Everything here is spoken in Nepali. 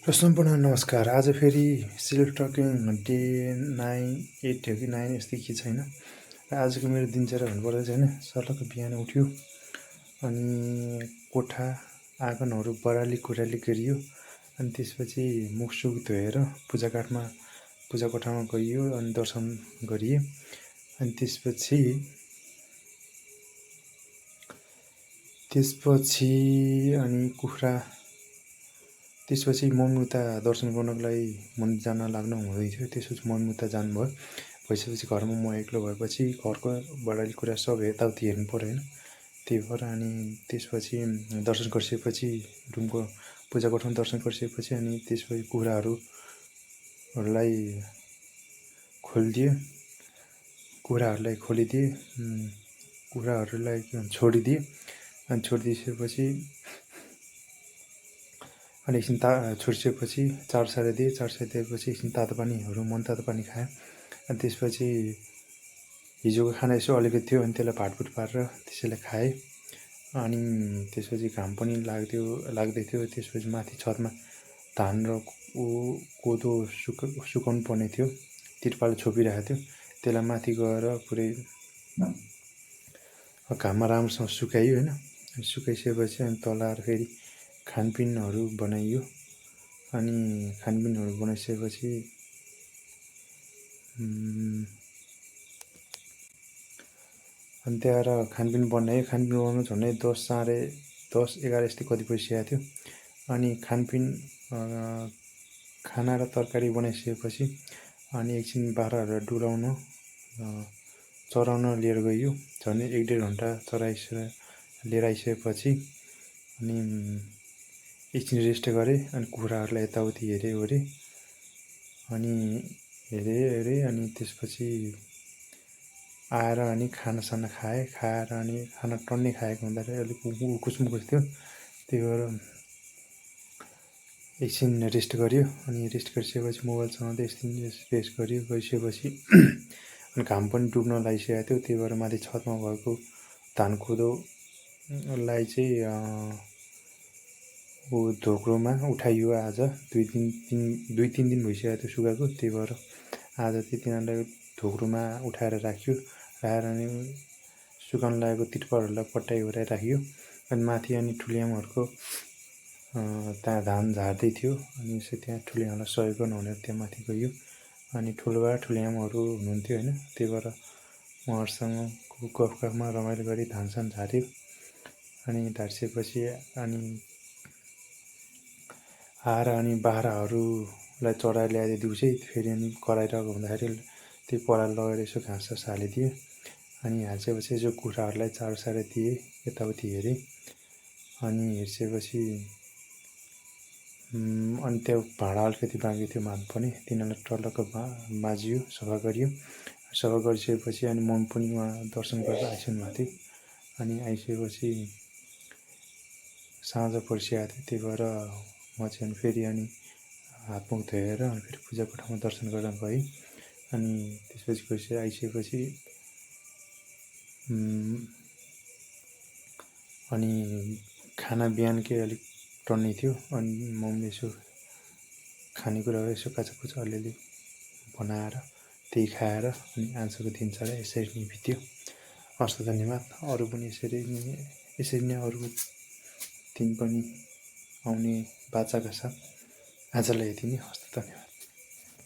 र सम्पूर्ण नमस्कार। आज फेरि सेल्फ टकिङ डे 8 हो कि 9 यस्तै के छैन। र आजको मेरो दिनचर्या भन्नुपर्दा चाहिँ होइन, सर्लक्क बिहान उठ्यो अनि कोठा आँगनहरू बडाली कुडाली गरियो। अनि त्यसपछि मुखसुख धोएर पूजा कोठामा गइयो अनि दर्शन गरिए। अनि त्यसपछि अनि त्यसपछि मम्मुता दर्शन गर्नको लागि मन्दिर जान लाग्नु हुँदै थियो। त्यसपछि मम्मुता जानुभयो। भइसकेपछि घरमा म एक्लो भएपछि घरको बडाली कुरा सब यताउति हेर्नु पऱ्यो होइन। त्यही भएर अनि त्यसपछि दर्शन गरिसकेपछि रुमको पूजा कोठामा दर्शन गरिसकेपछि अनि त्यसपछि कुखुराहरूलाई खोलिदिए, कुखुराहरूलाई छोडिदिए। अनि छोडिदिइसकेपछि अनि एकछिन छोडिसकेपछि चारो दिए। चारो दिएपछि एकछिन मन तातो पानी खाएँ। अनि त्यसपछि हिजोको खाना यसो अलिकति थियो अनि त्यसलाई भाटभुट पारेर त्यसैलाई खाएँ। अनि त्यसपछि घाम पनि लाग्दै थियो। त्यसपछि माथि छतमा धान र कोदो सुकाउनु पर्ने थियो। तिरपाल छोपिरहेको थियो। त्यसलाई माथि गएर पुरै घाममा राम्रोसँग सुकाइयो होइन। सुकाइसकेपछि अनि तल आएर फेरि खानपिनहरू बनाइयो। अनि खानपिनहरू बनाइसकेपछि अनि त्यहाँ खानपिन बनायो। खानपिन बनाउनु झन्डै 10:11 यस्तै कति बजिसकेको थियो। अनि खाना र तरकारी बनाइसकेपछि अनि एकछिन बाख्राहरूलाई चराउन लिएर गइयो। झन्डै 1-1.5 घन्टा लिएर आइसकेपछि अनि एकछिन रेस्ट गरेँ। अनि कुखुराहरूलाई यताउति हेरेँ अनि त्यसपछि आएर अनि खानासाना खाएँ। खाएर अनि खाना टन्नै खाएको हुँदाखेरि अलिक उकुसमुकुस थियो। त्यही भएर एकछिन रेस्ट गरियो। अनि रेस्ट गरिसकेपछि मोबाइल चलाउँदै एकछिन रेस्ट गरिसकेपछि अनि घाम पनि डुब्न लागिसकेको थियो। त्यही भएर माथि छतमा भएको धान कोदोलाई चाहिँ धोक्रोमा उठाइयो। आज 2-3 दिन भइसकेको थियो सुकाएको। त्यही भएर आज चाहिँ तिनीहरूलाई धोक्रोमा उठाएर राख्यो। अनि सुकाउन लागेको तिरपालहरूलाई पट्याइ राखियो। अनि माथि अनि ठुलिआमाहरूको त्यहाँ धान झार्दै थियो। अनि त्यहाँ ठुलिआमालाई सहयोग गर्नु भनेर त्यहाँ माथि गइयो। अनि ठुलिआमाहरू हुनुहुन्थ्यो होइन। त्यही भएर उहाँहरूसँग गफमा रमाइलो गरी धानसान झार्यो। अनि झारिसकेपछि अनि आएर अनि बाख्राहरूलाई चढाएर ल्याएर दिउँसै फेरि अनि कराइरहेको हुँदाखेरि त्यो पराल लगेर यसो घाँस हालिदिएँ। अनि हालिसकेपछि यसो कुखुराहरूलाई चारो दिएँ, यताउति हेरेँ। अनि हेरिसकेपछि अनि त्यो भाँडा अलिकति बाँकी थियो माझ्नुपर्ने, तिनीहरूलाई टल्लक्क माझियो, सफा गरियो। सफा गरिसकेपछि अनि मम्मी पनि उहाँ दर्शन गरेर आइसक्नु भएको थियो। अनि आइसकेपछि साँझ परिसकेको थियो। त्यही भएर म चाहिँ फेरि अनि हातमुख धोएर अनि फेरि पूजा कोठामा दर्शन गर्न गएँ। अनि त्यसपछि आइसकेपछि अनि खाना बिहानकै अलिक टन्नै थियो। अनि मम्मीले यसो खानेकुरा यसो काचाकुचा अलिअलि बनाएर त्यही खाएर अनि आजको दिनचर्या यसरी नै बित्यो। हस् त, धन्यवाद। अरू पनि यसरी नै अरू दिन पनि आउने बाचाका साथ आजलाई यति नै। हस् त, धन्यवाद।